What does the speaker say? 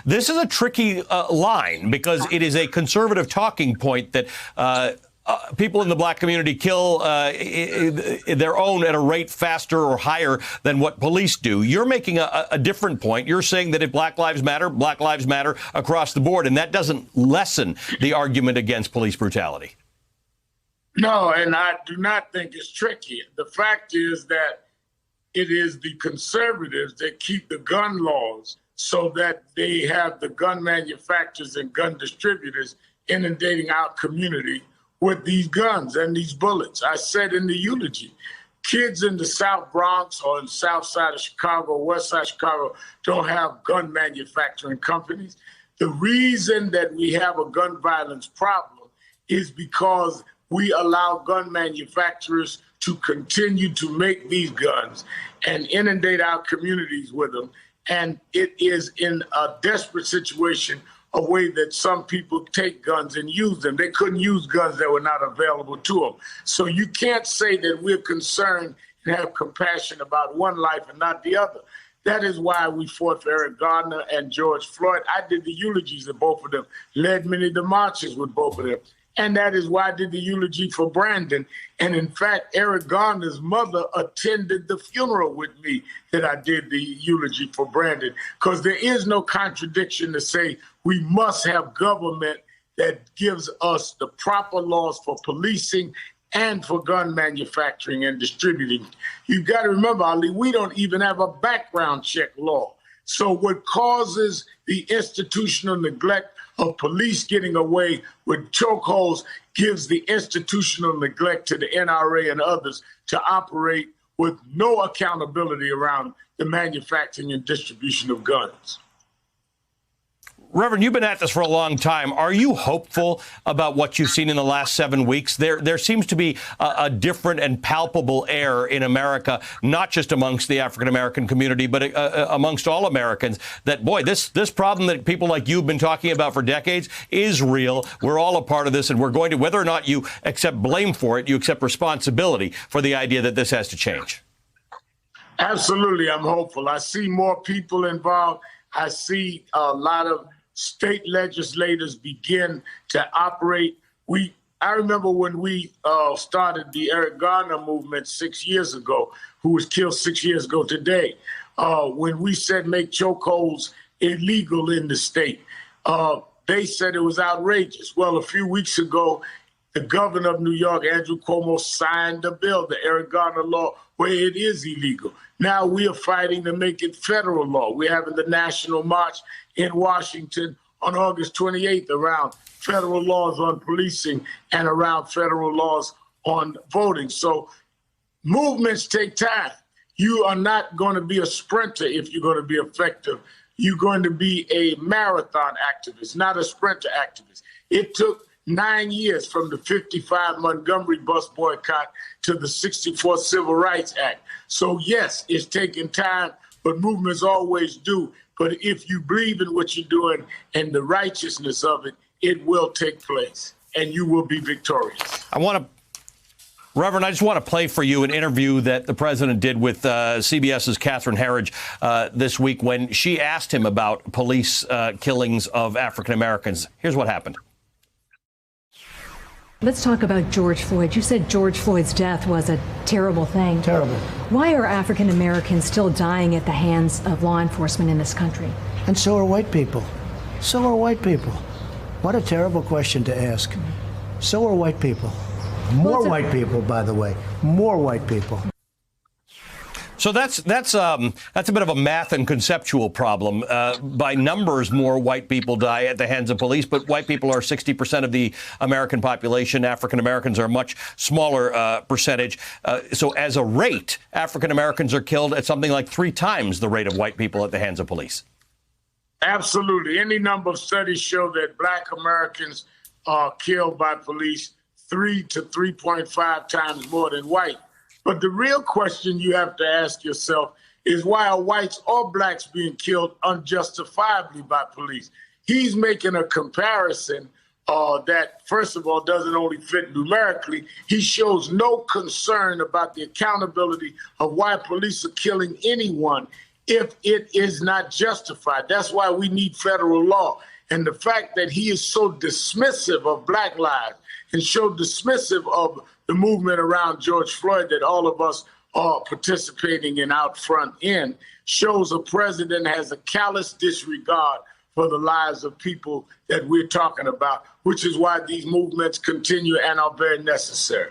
This is a tricky line because it is a conservative talking point that people in the black community kill their own at a rate faster or higher than what police do. You're making a different point. You're saying that if Black Lives Matter across the board, and that doesn't lessen the argument against police brutality. No, and I do not think it's tricky. The fact is that it is the conservatives that keep the gun laws so that they have the gun manufacturers and gun distributors inundating our community with these guns and these bullets. I said in the eulogy, kids in the South Bronx or in the South Side of Chicago, West Side of Chicago, don't have gun manufacturing companies. The reason that we have a gun violence problem is because we allow gun manufacturers to continue to make these guns and inundate our communities with them. And it is in a desperate situation a way that some people take guns and use them. They couldn't use guns that were not available to them. So you can't say that we're concerned and have compassion about one life and not the other. That is why we fought for Eric Garner and George Floyd. I did the eulogies of both of them, led many of the marches with both of them. And that is why I did the eulogy for Brandon. And in fact, Eric Garner's mother attended the funeral with me that I did the eulogy for Brandon, because there is no contradiction to say we must have government that gives us the proper laws for policing and for gun manufacturing and distributing. You've got to remember, Ali, we don't even have a background check law. So what causes the institutional neglect of police getting away with chokeholds gives the institutional neglect to the NRA and others to operate with no accountability around the manufacturing and distribution of guns. Reverend, you've been at this for a long time. Are you hopeful about what you've seen in the last 7 weeks? There seems to be a different and palpable air in America, not just amongst the African-American community, but amongst all Americans, that, boy, this problem that people like you have been talking about for decades is real. We're all a part of this, and we're going to, whether or not you accept blame for it, you accept responsibility for the idea that this has to change. Absolutely, I'm hopeful. I see more people involved. I see a lot of state legislators begin to operate. I remember when we started the Eric Garner movement 6 years ago, who was killed 6 years ago today, when we said make chokeholds illegal in the state. They said it was outrageous. Well, a few weeks ago, the governor of New York, Andrew Cuomo, signed a bill, the Eric Garner law, where it is illegal. Now we are fighting to make it federal law. We're having the national march in Washington on August 28th around federal laws on policing and around federal laws on voting. So movements take time. You are not going to be a sprinter if you're going to be effective. You're going to be a marathon activist, not a sprinter activist. It took 9 years from the 55 Montgomery bus boycott to the 64 Civil Rights Act. So yes, it's taking time, but movements always do. But if you believe in what you're doing and the righteousness of it, it will take place and you will be victorious. Reverend, I just want to play for you an interview that the president did with CBS's Catherine Herridge this week when she asked him about police killings of African Americans. Here's what happened. Let's talk about George Floyd. You said George Floyd's death was a terrible thing. Terrible. Why are African Americans still dying at the hands of law enforcement in this country? And so are white people. So are white people. What a terrible question to ask. So are white people. More white people, by the way. More white people. So that's a bit of a math and conceptual problem. By numbers, more white people die at the hands of police, but white people are 60% of the American population. African Americans are a much smaller percentage. So as a rate, African Americans are killed at something like 3 times the rate of white people at the hands of police. Absolutely. Any number of studies show that Black Americans are killed by police 3 to 3.5 times more than white. But the real question you have to ask yourself is, why are whites or blacks being killed unjustifiably by police? He's making a comparison that, first of all, doesn't only fit numerically. He shows no concern about the accountability of why police are killing anyone if it is not justified. That's why we need federal law. And the fact that he is so dismissive of Black lives and so dismissive of the movement around George Floyd that all of us are participating in out front in shows a president has a callous disregard for the lives of people that we're talking about, which is why these movements continue and are very necessary.